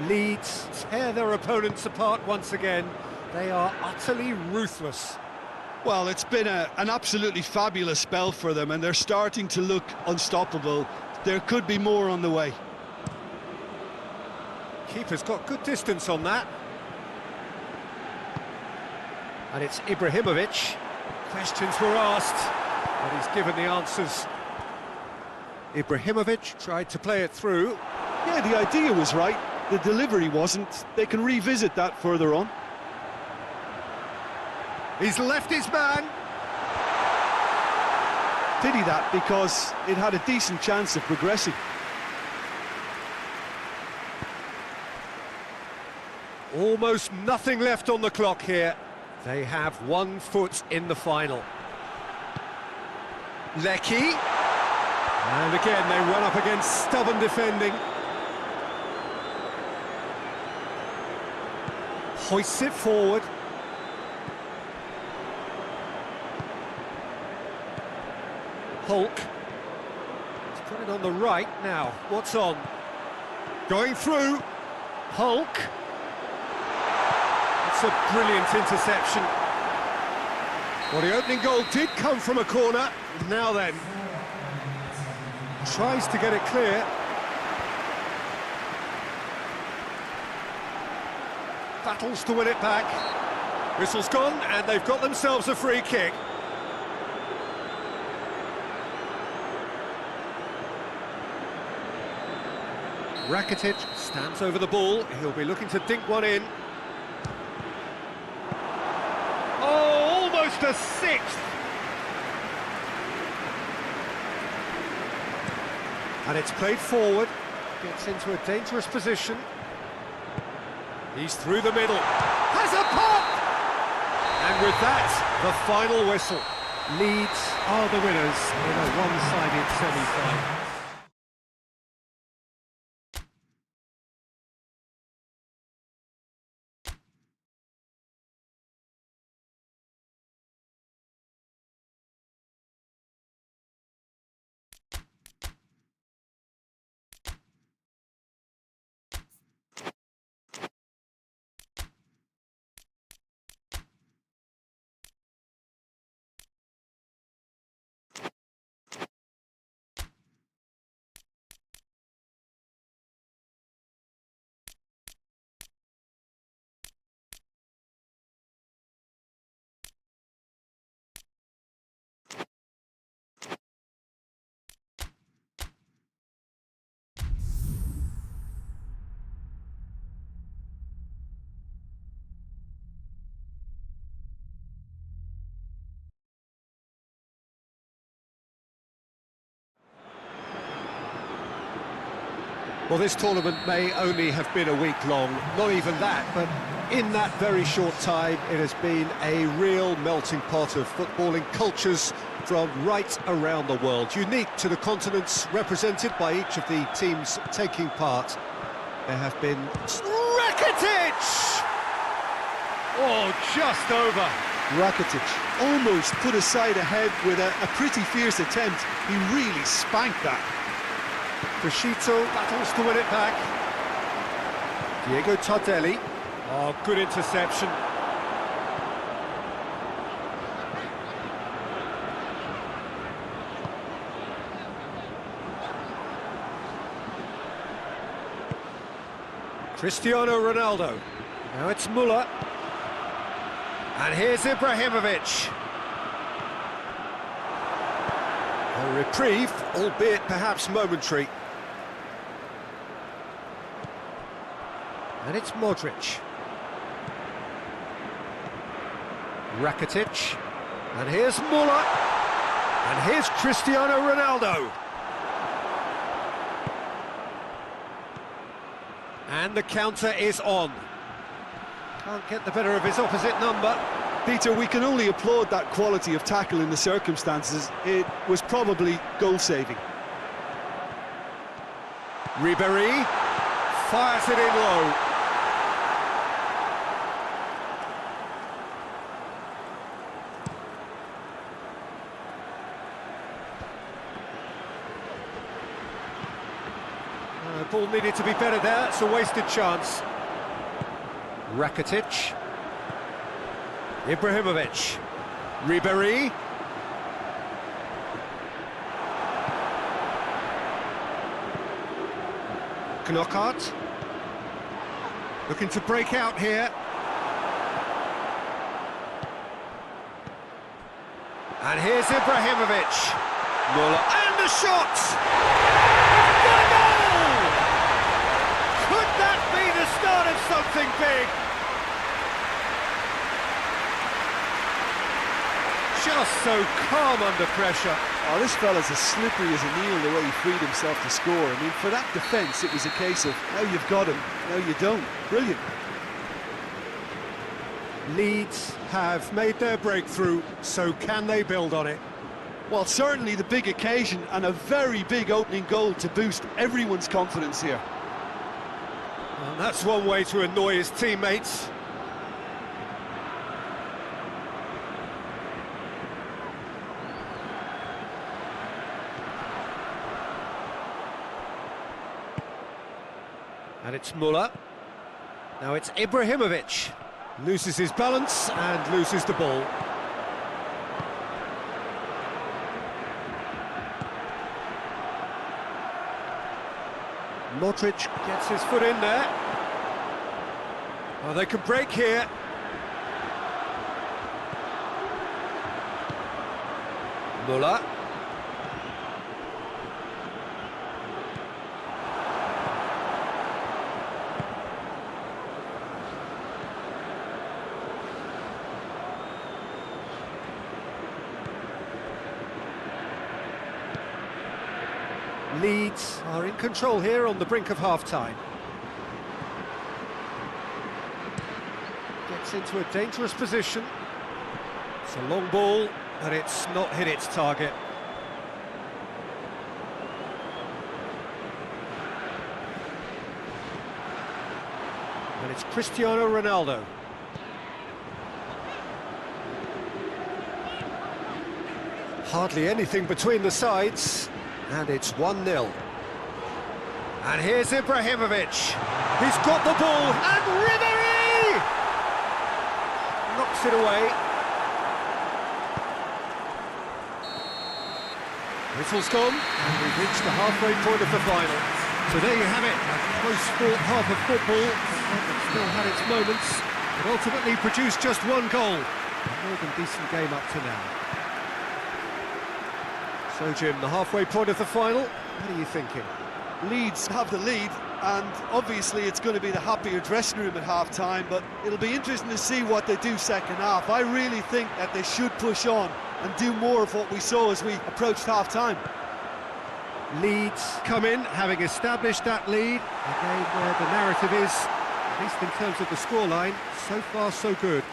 Leeds tear their opponents apart once again. They are utterly ruthless. Well, it's been an absolutely fabulous spell for them, and they're starting to look unstoppable. There could be more on the way. Keeper's got good distance on that. And it's Ibrahimovic. Questions were asked, but he's given the answers. Ibrahimovic tried to play it through. Yeah, the idea was right. The delivery wasn't. They can revisit that further on. He's left his man. pity that, because it had a decent chance of progressing. Almost nothing left on the clock here. They have 1 foot in the final. Lecky. And again, they run up against stubborn defending. Hoists it forward. Hulk. He's put it on the right now. What's on? Going through. Hulk. It's a brilliant interception. Well, the opening goal did come from a corner. Now then. Tries to get it clear. Battles to win it back. Whistle's gone, and they've got themselves a free kick. Rakitic stands over the ball. He'll be looking to dink one in. Oh, almost a sixth! And it's played forward. Gets into a dangerous position. He's through the middle. Has a pop! And with that, the final whistle. Leeds are the winners in a one-sided semi-final. Well, this tournament may only have been a week long, not even that, but in that very short time, it has been a real melting pot of footballing cultures from right around the world, unique to the continents represented by each of the teams taking part. There have been... Rakitic! Oh, just over. Rakitic almost put his side ahead with a pretty fierce attempt. He really spanked that. Crescito battles to win it back. Diego Tardelli. Oh, good interception. Cristiano Ronaldo. Now it's Müller. And here's Ibrahimovic. A reprieve, albeit perhaps momentary. And it's Modric. Rakitic. And here's Müller. And here's Cristiano Ronaldo. And the counter is on. Can't get the better of his opposite number. Peter, we can only applaud that quality of tackle in the circumstances. It was probably goal-saving. Ribéry fires it in low. The ball needed to be better there, it's a wasted chance. Rakitic. Ibrahimovic. Ribéry. Knockaert. Looking to break out here. And here's Ibrahimovic. Müller. And the shot! Got a goal! Could that be the start of something big? just so calm under pressure. Oh, this fella's as slippery as a needle the way he freed himself to score. I mean, for that defence, it was a case of, now you've got him, now you don't. Brilliant. Leeds have made their breakthrough, so can they build on it? Well, certainly the big occasion and a very big opening goal to boost everyone's confidence here. And that's one way to annoy his teammates. And it's Muller. Now it's Ibrahimovic. Loses his balance and loses the ball. Modric gets his foot in there. Oh, they can break here. Muller. Leeds are in control here on the brink of half-time. Gets into a dangerous position. It's a long ball, but it's not hit its target. And it's Cristiano Ronaldo. Hardly anything between the sides. And it's 1-0. And here's Ibrahimovic. He's got the ball, and Ribery! Knocks it away. Whistle's gone, and we've reached the halfway point of the final. So there you have it, a close-fought half of football. It still had its moments, but ultimately produced just one goal. A more than decent game up to now. So, Jim, the halfway point of the final, what are you thinking? Leeds have the lead, and obviously it's going to be the happier dressing room at half-time, but it'll be interesting to see what they do second half. I really think that they should push on and do more of what we saw as we approached half-time. Leeds come in, having established that lead, a game where the narrative is, at least in terms of the scoreline, so far so good.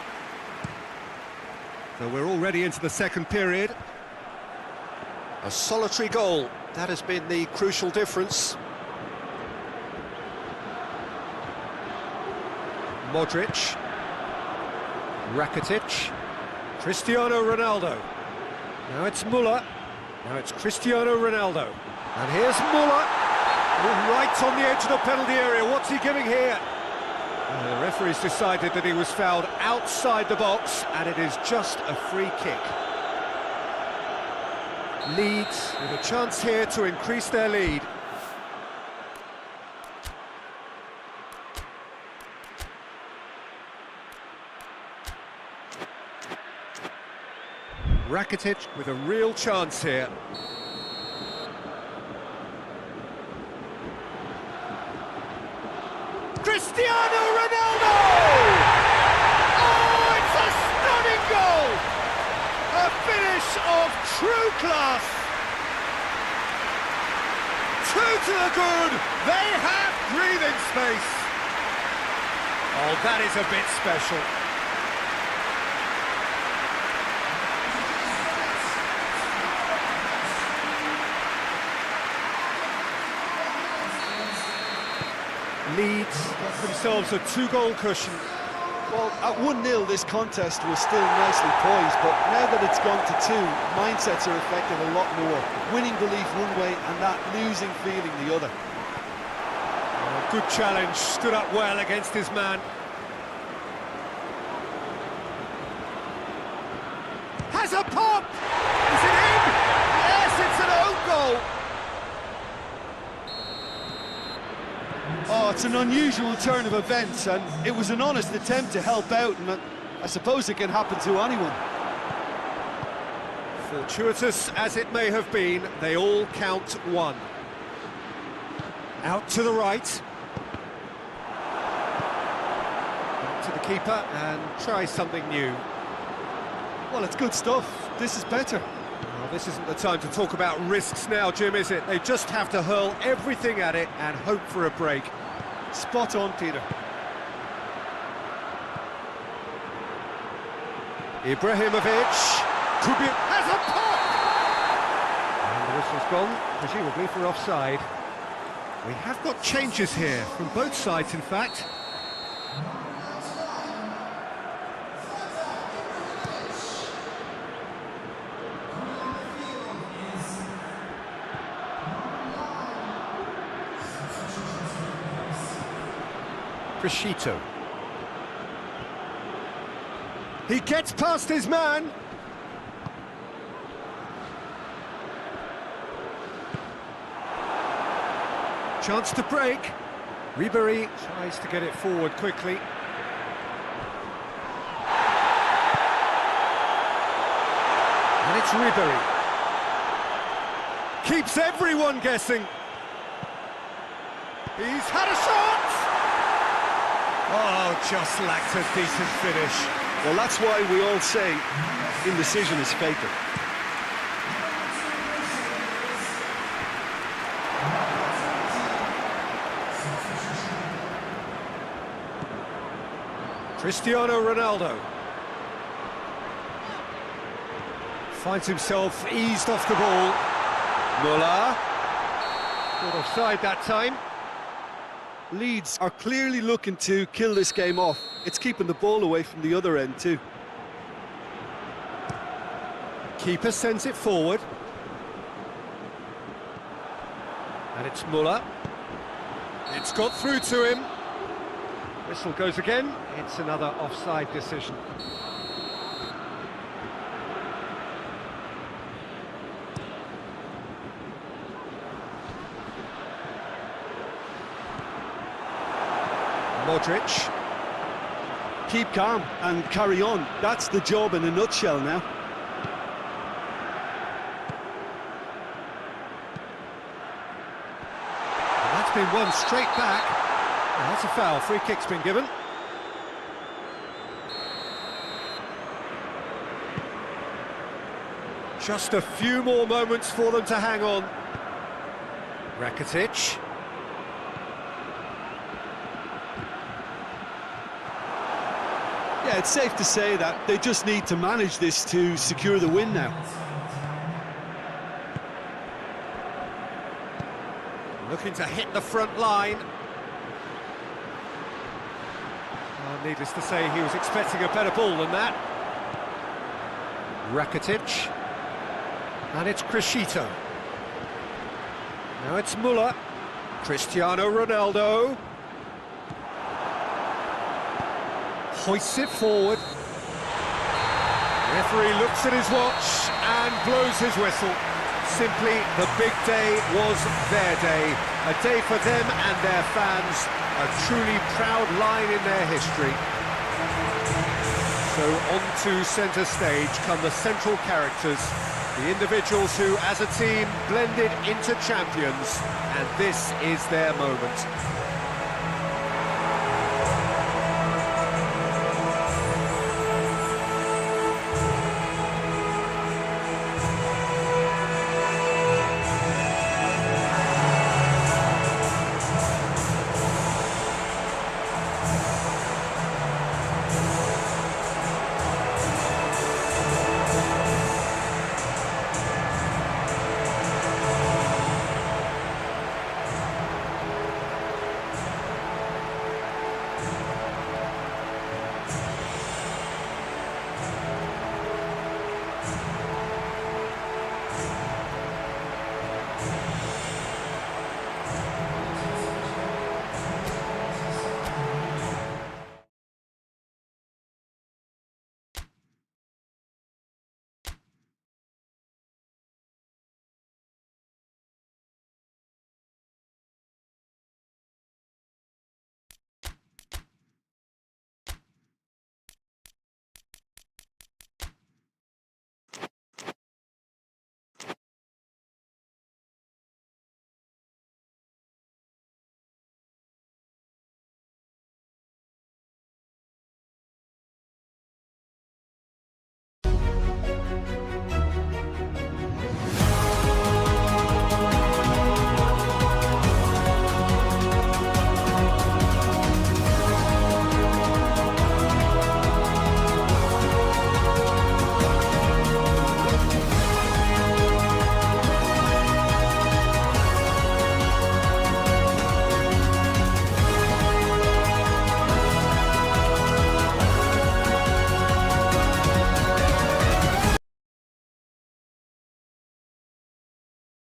So we're already into the second period. A solitary goal, that has been the crucial difference. Modric, Rakitic, Cristiano Ronaldo. Now it's Muller, now it's Cristiano Ronaldo. And here's Muller, right on the edge of the penalty area. What's he giving here? The referee's decided that he was fouled outside the box, and it is just a free kick. Leeds with a chance here to increase their lead. Rakitic with a real chance here. Cristiano Ronaldo! Oh, it's a stunning goal! A finish of true class! Two to the good, they have breathing space. Oh, that is a bit special. Leeds get themselves a two-goal cushion. Well, at 1-0 this contest was still nicely poised, but now that it's gone to 2, mindsets are affected a lot more. Winning belief one way and that losing feeling the other. Oh, good challenge, stood up well against his man. Has a pop! Is it in? Yes, it's an own goal! Oh, it's an unusual turn of events, and it was an honest attempt to help out, and I suppose it can happen to anyone. Fortuitous as it may have been, they all count one. Out to the right. Back to the keeper and try something new. Well, it's good stuff. This is better. Well, this isn't the time to talk about risks now, Jim, is it? They just have to hurl everything at it and hope for a break. Spot on, Peter. Ibrahimovic has a pop! And the whistle's gone, presumably for offside. We have got changes here, from both sides in fact. Crescito. He gets past his man. Chance to break. Ribery tries to get it forward quickly. And it's Ribery. Keeps everyone guessing. He's had a shot! Oh, just lacked a decent finish. Well, that's why we all say indecision is fatal. Cristiano Ronaldo finds himself eased off the ball. Muller. Good offside that time. Leeds are clearly looking to kill this game off. It's keeping the ball away from the other end too. Keeper sends it forward. And it's Muller. It's got through to him. Whistle goes again. It's another offside decision. Modric. Keep calm and carry on. That's the job in a nutshell now. And that's been won straight back. And that's a foul. Free kick's been given. Just a few more moments for them to hang on. Rakitic. Yeah, it's safe to say that they just need to manage this to secure the win now. Looking to hit the front line. Needless to say, he was expecting a better ball than that. Rakitic. And it's Crescito. Now it's Muller. Cristiano Ronaldo. Hoists it forward. Referee looks at his watch and blows his whistle. Simply, the big day was their day. A day for them and their fans. A truly proud line in their history. So on to centre stage come the central characters. The individuals who, as a team, blended into champions. And this is their moment.